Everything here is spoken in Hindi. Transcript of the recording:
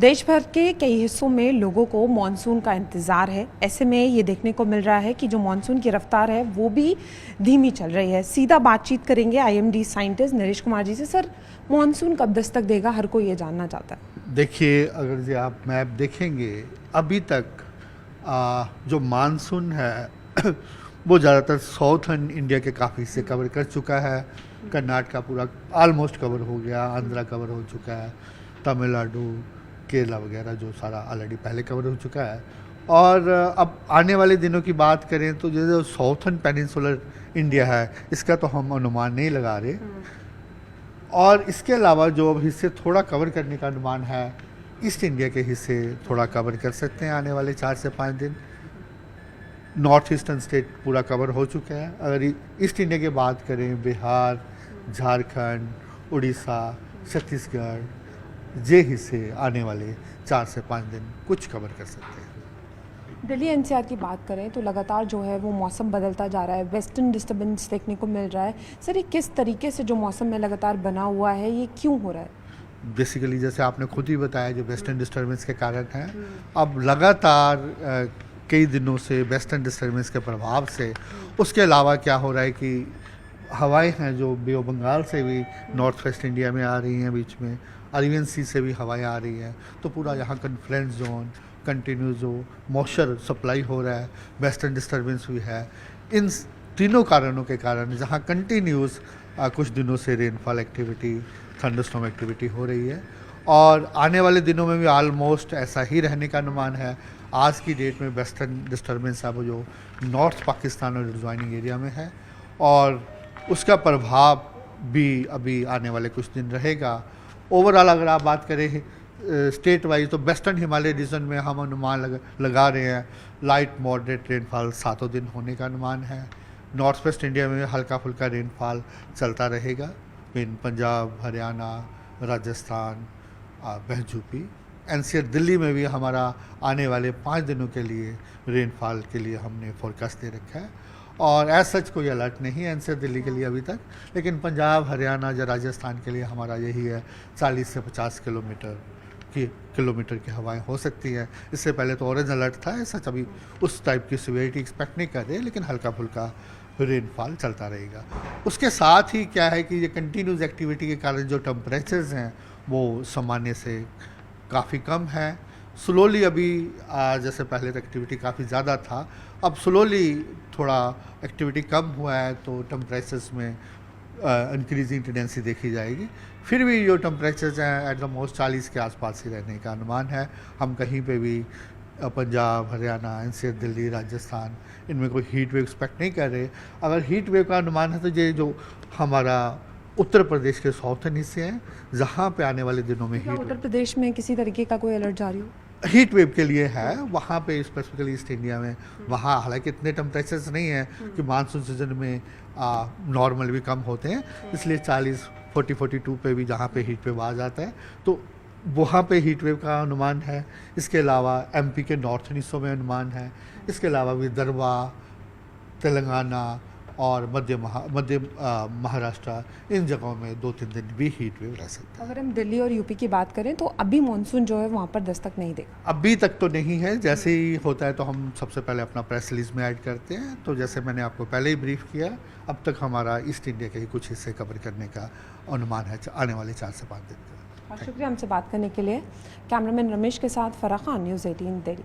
देश भर के कई हिस्सों में लोगों को मानसून का इंतज़ार है। ऐसे में ये देखने को मिल रहा है कि जो मानसून की रफ्तार है वो भी धीमी चल रही है। सीधा बातचीत करेंगे आईएमडी साइंटिस्ट नरेश कुमार जी से। सर, मानसून कब दस्तक देगा, हर कोई ये जानना चाहता है। देखिए, अगर जो आप मैप देखेंगे अभी तक जो मानसून है वो ज़्यादातर साउथर्न इंडिया के काफ़ी हिस्से कवर कर चुका है। कर्नाटका पूरा ऑलमोस्ट कवर हो गया, आंध्रा कवर हो चुका है, तमिलनाडु, केरला वगैरह जो सारा ऑलरेडी पहले कवर हो चुका है। और अब आने वाले दिनों की बात करें तो जो साउथर्न पेनिनसुलर इंडिया है इसका तो हम अनुमान नहीं लगा रहे। और इसके अलावा जो अब हिस्से थोड़ा कवर करने का अनुमान है, ईस्ट इंडिया के हिस्से थोड़ा कवर कर सकते हैं आने वाले 4 से 5 दिन। नॉर्थ ईस्टर्न स्टेट पूरा कवर हो चुका है। अगर ईस्ट इंडिया की बात करें, बिहार, झारखंड, उड़ीसा, छत्तीसगढ़, ये हिस्से आने वाले 4 से 5 दिन कुछ कवर कर सकते हैं। दिल्ली एनसीआर की बात करें तो लगातार जो है वो मौसम बदलता जा रहा है, वेस्टर्न डिस्टर्बेंस देखने को मिल रहा है। सर, ये किस तरीके से जो मौसम में लगातार बना हुआ है, ये क्यों हो रहा है? बेसिकली जैसे आपने खुद ही बताया, जो वेस्टर्न डिस्टर्बेंस के कारण है, अब लगातार कई दिनों से वेस्टर्न डिस्टर्बेंस के प्रभाव से उसके अलावा क्या हो रहा है कि हवाएं हैं जो बे ऑफ बंगाल से भी नॉर्थ वेस्ट इंडिया में आ रही हैं, बीच में अरेबियन सी से भी हवाएं आ रही हैं। तो पूरा यहाँ कन्फ्लुएंस जोन, कंटिन्यू जो मॉइस्चर सप्लाई हो रहा है, वेस्टर्न डिस्टर्बेंस भी है। इन तीनों कारणों के कारण जहाँ कंटिन्यूस कुछ दिनों से रेनफॉल एक्टिविटी, थंडरस्टॉर्म एक्टिविटी हो रही है और आने वाले दिनों में भी ऑलमोस्ट ऐसा ही रहने का अनुमान है। आज की डेट में वेस्टर्न डिस्टर्बेंस है वो जो नॉर्थ पाकिस्तान और एडजॉइनिंग एरिया में है और उसका प्रभाव भी अभी आने वाले कुछ दिन रहेगा। ओवरऑल अगर आप बात करें स्टेट वाइज तो वेस्टर्न हिमालय रीजन में हम अनुमान लगा रहे हैं लाइट मॉडरेट रेनफॉल 7 दिन होने का अनुमान है। नॉर्थ वेस्ट इंडिया में हल्का फुल्का रेनफॉल चलता रहेगा। इन पंजाब, हरियाणा, राजस्थान, यूपी, एनसीआर दिल्ली में भी हमारा आने वाले 5 दिनों के लिए रेनफॉल के लिए हमने फोरकास्ट दे रखा है। और एज सच कोई अलर्ट नहीं है एनसीआर दिल्ली के लिए अभी तक, लेकिन पंजाब, हरियाणा या राजस्थान के लिए हमारा यही है 40 से 50 किलोमीटर की हवाएं हो सकती हैं। इससे पहले तो ऑरेंज अलर्ट था, सच अभी उस टाइप की सिवियरिटी एक्सपेक्ट नहीं कर रहे, लेकिन हल्का फुल्का रेनफॉल चलता रहेगा। उसके साथ ही क्या है कि ये कंटिन्यूस एक्टिविटी के कारण जो टेम्परेचर्स हैं वो सामान्य से काफ़ी कम है। स्लोली अभी जैसे पहले तो एक्टिविटी काफ़ी ज़्यादा था, अब स्लोली थोड़ा एक्टिविटी कम हुआ है तो टेम्परेचर्स में इंक्रीजिंग टेंडेंसी देखी जाएगी। फिर भी जो टेम्परेचर्स हैं एट द मोस्ट 40 के आसपास ही रहने का अनुमान है। हम कहीं पे भी पंजाब, हरियाणा, एनसीआर दिल्ली, राजस्थान इनमें कोई हीट वेव एक्सपेक्ट नहीं कर रहे। अगर हीट वेव का अनुमान है तो ये जो हमारा उत्तर प्रदेश के साउथर्न हिस्से हैं जहाँ पे आने वाले दिनों में उत्तर प्रदेश में किसी तरीके का कोई अलर्ट जारी हो हीट वेव के लिए है, वहाँ पे स्पेसिफिकली ईस्ट इंडिया में, वहाँ हालांकि इतने टेम्परेचर्स नहीं हैं कि मानसून सीजन में नॉर्मल भी कम होते हैं, इसलिए 40-42 पे भी जहाँ पे हीट वेव आ जाता है तो वहाँ पे हीट वेव का अनुमान है। इसके अलावा एमपी के नॉर्थन हिस्सों में अनुमान है। इसके अलावा विदर्भा, तेलंगाना और मध्य महाराष्ट्र इन जगहों में 2-3 दिन भी हीट वेव रह सकता है। अगर हम दिल्ली और यूपी की बात करें तो अभी मानसून जो है वहाँ पर दस्तक नहीं देगा? अभी तक तो नहीं है। जैसे ही होता है तो हम सबसे पहले अपना प्रेस रिलीज में ऐड करते हैं। तो जैसे मैंने आपको पहले ही ब्रीफ किया, अब तक हमारा ईस्ट इंडिया के ही कुछ हिस्से कवर करने का अनुमान है आने वाले 4 से 5 दिन का। बहुत शुक्रिया हमसे बात करने के लिए। कैमरामैन रमेश के साथ फराह खान, न्यूज़ 18 दिल्ली।